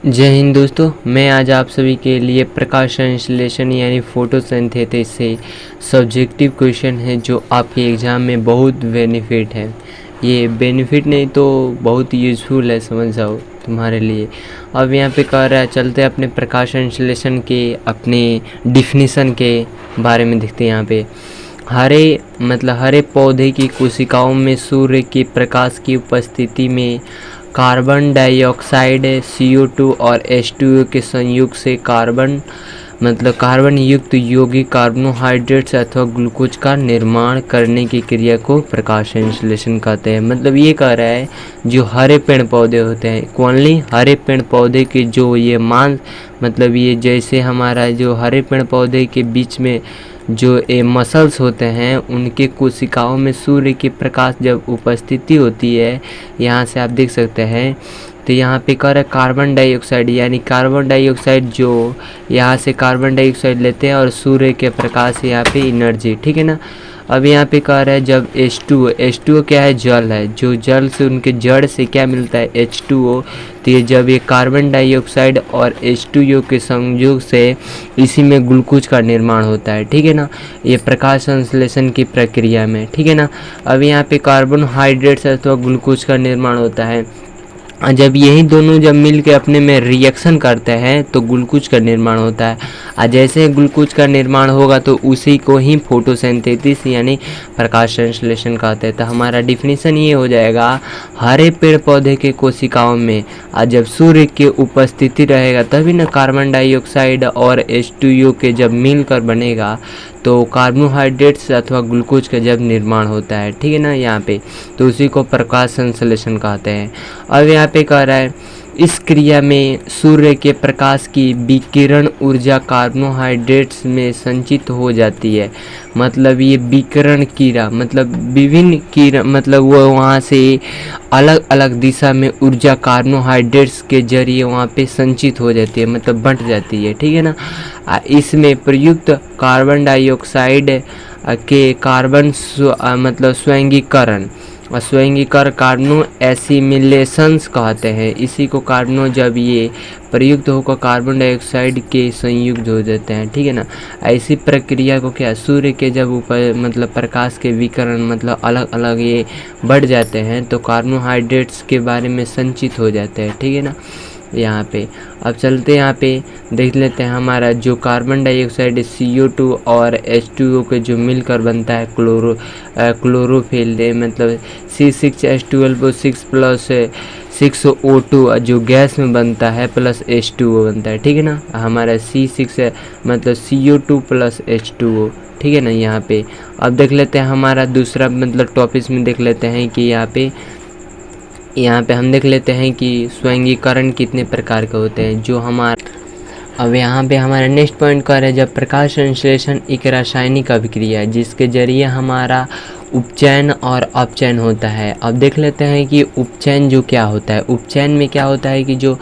जय हिंद दोस्तों, मैं आज आप सभी के लिए प्रकाश संश्लेषण यानी फोटोसिंथेसिस से सब्जेक्टिव क्वेश्चन है जो आपके एग्ज़ाम में बहुत बेनिफिट है। ये बेनिफिट नहीं तो बहुत यूज़फुल है, समझ जाओ तुम्हारे लिए। अब यहाँ पे कह रहा है, चलते अपने प्रकाश संश्लेषण के अपने डिफिनीसन के बारे में देखते हैं। यहाँ पे हरे पौधे की कोशिकाओं में सूर्य के प्रकाश की उपस्थिति में कार्बन डाइऑक्साइड CO2 और H2O के संयुग से कार्बन युक्त यौगिक कार्बोहाइड्रेट्स अथवा ग्लूकोज का निर्माण करने की क्रिया को प्रकाश संश्लेषण कहते हैं। मतलब ये कह रहा है जो हरे पेड़ पौधे होते हैं, ओनली हरे पेड़ पौधे के जो ये ये जैसे हमारा जो हरे पेड़ पौधे के बीच में जो ये मसल्स होते हैं उनके कोशिकाओं में सूर्य के प्रकाश जब उपस्थिति होती है, यहाँ से आप देख सकते हैं। तो यहाँ पे कह रहा है कार्बन डाइऑक्साइड, यानी कार्बन डाइऑक्साइड जो यहाँ से कार्बन डाइऑक्साइड लेते हैं और सूर्य के प्रकाश से यहाँ पे एनर्जी, ठीक है ना। अब यहाँ पे कह रहा है जब H2O क्या है, जल है, जो जल से उनके जड़ से क्या मिलता है, H2O। तो ये जब ये कार्बन डाइऑक्साइड और H2O के संयोग से इसी में ग्लूकोज का निर्माण होता है, ठीक है ना, ये प्रकाश संश्लेषण की प्रक्रिया में, ठीक है ना। अब यहाँ पे कार्बोहाइड्रेट्स अथवा ग्लूकोज का निर्माण होता है। जब यही दोनों जब मिल के अपने में रिएक्शन करते हैं तो ग्लूकोज का निर्माण होता है। और जैसे ग्लूकोज का निर्माण होगा तो उसी को ही फोटोसिंथेसिस यानी प्रकाश संश्लेषण कहते हैं। तो हमारा डिफिनीसन ये हो जाएगा, हरे पेड़ पौधे के कोशिकाओं में जब सूर्य की उपस्थिति रहेगा तभी ना कार्बन डाइऑक्साइड और H2O के जब मिलकर बनेगा तो कार्बोहाइड्रेट्स अथवा ग्लूकोज का जब निर्माण होता है, ठीक है ना, यहाँ पे तो उसी को प्रकाश संश्लेषण कहते हैं। अब यहाँ पे कह रहा है इस क्रिया में सूर्य के प्रकाश की विकिरण ऊर्जा कार्बोहाइड्रेट्स में संचित हो जाती है। मतलब ये विकिरण कीड़ा मतलब विभिन्न कीड़ा मतलब वो वहाँ से अलग अलग दिशा में ऊर्जा कार्बोहाइड्रेट्स के जरिए वहाँ पे संचित हो जाती है, मतलब बंट जाती है, ठीक है ना। इसमें प्रयुक्त कार्बन डाइऑक्साइड के स्वयंगीकरण कार्बनो एसिमिलेशंस कहते हैं। इसी को कार्बनो जब ये प्रयुक्त होकर कार्बन डाइऑक्साइड के संयुक्त हो जाते हैं, ठीक है ना। ऐसी प्रक्रिया को क्या सूर्य के जब ऊपर प्रकाश के विकिरण अलग अलग ये बढ़ जाते हैं तो कार्बोहाइड्रेट्स के बारे में संचित हो जाते हैं, ठीक है ना। यहाँ पे अब चलते यहाँ पे देख लेते हैं हमारा जो कार्बन डाइऑक्साइड CO2 और H2O के जो मिलकर बनता है क्लोरोफिल C6H12O6 प्लस 6O2 जो गैस में बनता है प्लस H2O बनता है, ठीक है ना। हमारा C6 CO2 प्लस H2O, ठीक है ना। यहाँ पे अब देख लेते हैं हमारा दूसरा टॉपिक्स में देख लेते हैं कि यहाँ पे हम देख लेते हैं कि स्वयंगीकरण कितने प्रकार के होते हैं जो अब यहाँ पे हमारा नेक्स्ट पॉइंट कर रहे हैं जब प्रकाश संश्लेषण एक रासायनिक अभिक्रिया है जिसके जरिए हमारा उपचयन और अपचयन होता है। अब देख लेते हैं कि उपचयन जो क्या होता है। उपचयन में क्या होता है कि जो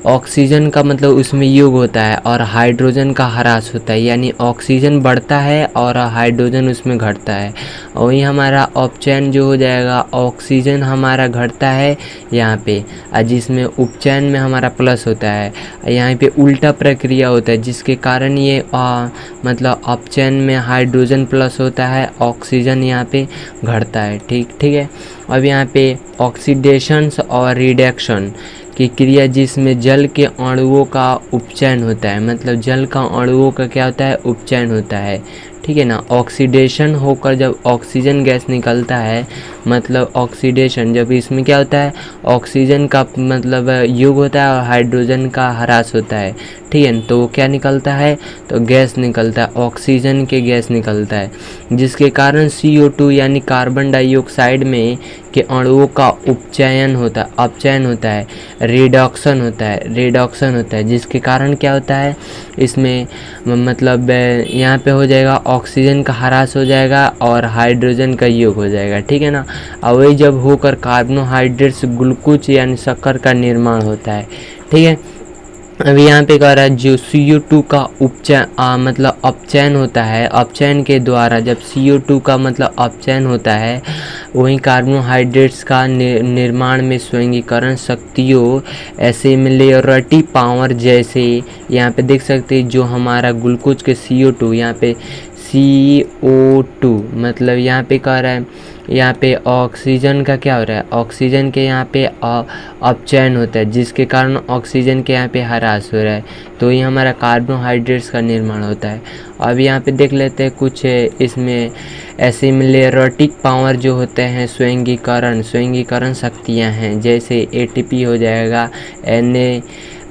ऑक्सीजन का उसमें योग होता है और हाइड्रोजन का ह्रास होता है, यानी ऑक्सीजन बढ़ता है और हाइड्रोजन उसमें घटता है। और वही हमारा अपचयन जो हो जाएगा, ऑक्सीजन हमारा घटता है यहाँ पे, जिसमें उपचयन में हमारा प्लस होता है। यहाँ पे उल्टा प्रक्रिया होता है जिसके कारण ये अपचयन में हाइड्रोजन प्लस होता है, ऑक्सीजन यहाँ पे घटता है, ठीक है। अब यहाँ पे ऑक्सीडेशन और रिडक्शन की क्रिया जिसमें जल के अणुओं का उपचयन होता है, जल का अणुओं का क्या होता है, उपचयन होता है, ठीक है ना। ऑक्सीडेशन होकर जब ऑक्सीजन गैस निकलता है, ऑक्सीडेशन जब इसमें क्या होता है, ऑक्सीजन का योग होता है और हाइड्रोजन का ह्रास होता है, ठीक है। तो क्या निकलता है, तो गैस निकलता है, ऑक्सीजन के गैस निकलता है, जिसके कारण CO2 यानी कार्बन डाइऑक्साइड में के अणुओं का अपचयन होता है, रिडक्शन होता है, जिसके कारण क्या होता है, इसमें यहाँ पे हो जाएगा ऑक्सीजन का ह्रास हो जाएगा और हाइड्रोजन का योग हो जाएगा, ठीक है ना। और वही जब होकर कार्बोहाइड्रेट्स ग्लूकोज यानी शक्कर का निर्माण होता है, ठीक है। अभी यहाँ पे कह रहा है जो CO2 का मतलब अपचयन होता है, अपचयन के द्वारा जब CO2 का मतलब अपचयन होता है, वहीं कार्बोहाइड्रेट्स का निर्माण में स्वर्गीकरण शक्तियों एसिमिलेरिटी पावर, जैसे यहाँ पे देख सकते हैं जो हमारा ग्लूकोज के CO2, यहाँ पे CO2 मतलब यहाँ पे कह रहा है यहाँ पे ऑक्सीजन का क्या हो रहा है, ऑक्सीजन के यहाँ पे अपचयन होता है, जिसके कारण ऑक्सीजन के यहाँ पे ह्रास हो रहा है, तो ये हमारा कार्बोहाइड्रेट्स का निर्माण होता है। अब यहाँ पे देख लेते हैं कुछ इसमें एसिमिलेरिटिक पावर जो होते हैं, स्वर्गीकरण शक्तियाँ हैं, जैसे ATP हो जाएगा,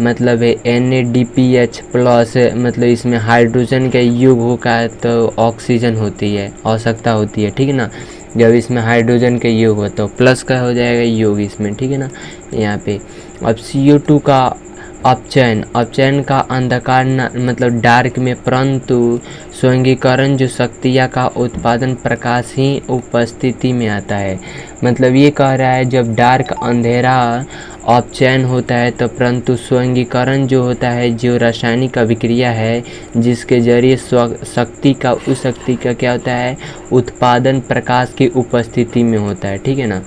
मतलब NADPH प्लस, मतलब इसमें हाइड्रोजन का योग होगा तो ऑक्सीजन होती है, आवश्यकता होती है, ठीक है ना। जब इसमें हाइड्रोजन का योग हो तो प्लस का हो जाएगा योग इसमें, ठीक है ना यहाँ पे। अब CO2 का अपचयन का अंधकार मतलब डार्क में, परंतु स्वर्गीकरण जो शक्तियाँ का उत्पादन प्रकाश ही उपस्थिति में आता है। मतलब ये कह रहा है जब डार्क अंधेरा अपचयन होता है तो परंतु स्वर्गीकरण जो होता है, जो रासायनिक अभिक्रिया है जिसके जरिए शक्ति का क्या होता है, उत्पादन प्रकाश की उपस्थिति में होता है, ठीक है ना,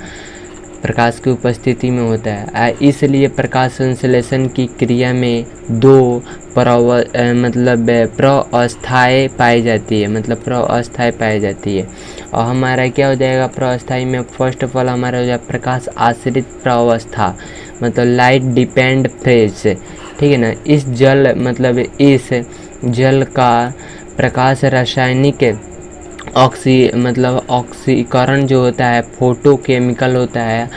प्रकाश की उपस्थिति में होता है। इसलिए प्रकाश संश्लेषण की क्रिया में दो मतलब प्रअवस्थाएँ पाई जाती है, मतलब प्रअवस्थाएँ पाई जाती है। और हमारा क्या हो जाएगा प्रअवस्थाई में, फर्स्ट ऑफ ऑल हमारा हो जाएगा प्रकाश आश्रित प्रअवस्था, मतलब लाइट डिपेंड फेज, ठीक है ना। इस जल का प्रकाश रासायनिक ऑक्सीकरण जो होता है, फोटोकेमिकल होता है,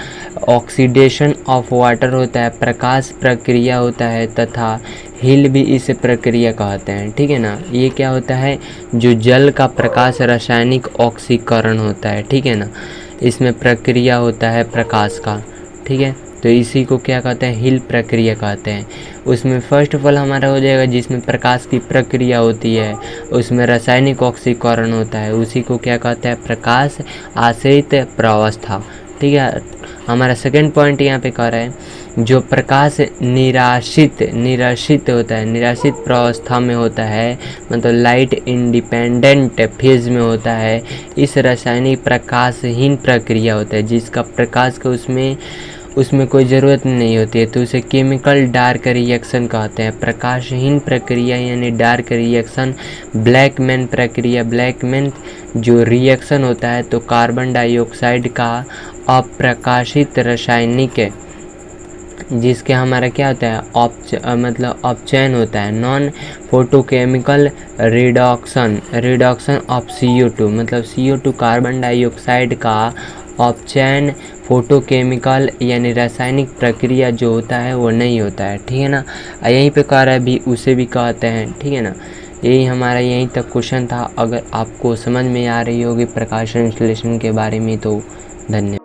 ऑक्सीडेशन ऑफ वाटर होता है, प्रकाश प्रक्रिया होता है, तथा हिल भी इस प्रक्रिया कहते हैं, ठीक है ना। ये क्या होता है, जो जल का प्रकाश रासायनिक ऑक्सीकरण होता है, ठीक है ना, इसमें प्रक्रिया होता है प्रकाश का, ठीक है, तो इसी को क्या कहते हैं, हिल प्रक्रिया कहते हैं। उसमें फर्स्ट ऑफ ऑल हमारा हो जाएगा जिसमें प्रकाश की प्रक्रिया होती है, उसमें रासायनिक ऑक्सीकरण होता है, उसी को क्या कहते हैं, प्रकाश आश्रित प्रअवस्था, ठीक है। हमारा सेकंड पॉइंट यहाँ पे कह रहा है जो प्रकाश निराशित होता है, निराशित प्रअवस्था में होता है, मतलब लाइट इंडिपेंडेंट फेज में होता है, इस रासायनिक प्रकाशहीन प्रक्रिया होता है, जिसका प्रकाश का उसमें कोई ज़रूरत नहीं होती है, तो उसे केमिकल डार्क रिएक्शन कहते हैं। प्रकाशहीन प्रक्रिया यानी डार्क रिएक्शन, ब्लैकमैन प्रक्रिया, ब्लैकमैन जो रिएक्शन होता है तो कार्बन डाइऑक्साइड का अप्रकाशित रासायनिक है, जिसके हमारा क्या होता है मतलब अपचयन होता है। Non photochemical reduction of CO2, मतलब CO2 कार्बन डाइऑक्साइड का अपचयन फोटोकेमिकल यानी रासायनिक प्रक्रिया जो होता है वो नहीं होता है, ठीक है ना। यहीं पे कह रहा है भी उसे भी कहते हैं, ठीक है ना। यही हमारा यहीं तक क्वेश्चन था। अगर आपको समझ में आ रही होगी प्रकाश संश्लेषण के बारे में तो धन्यवाद।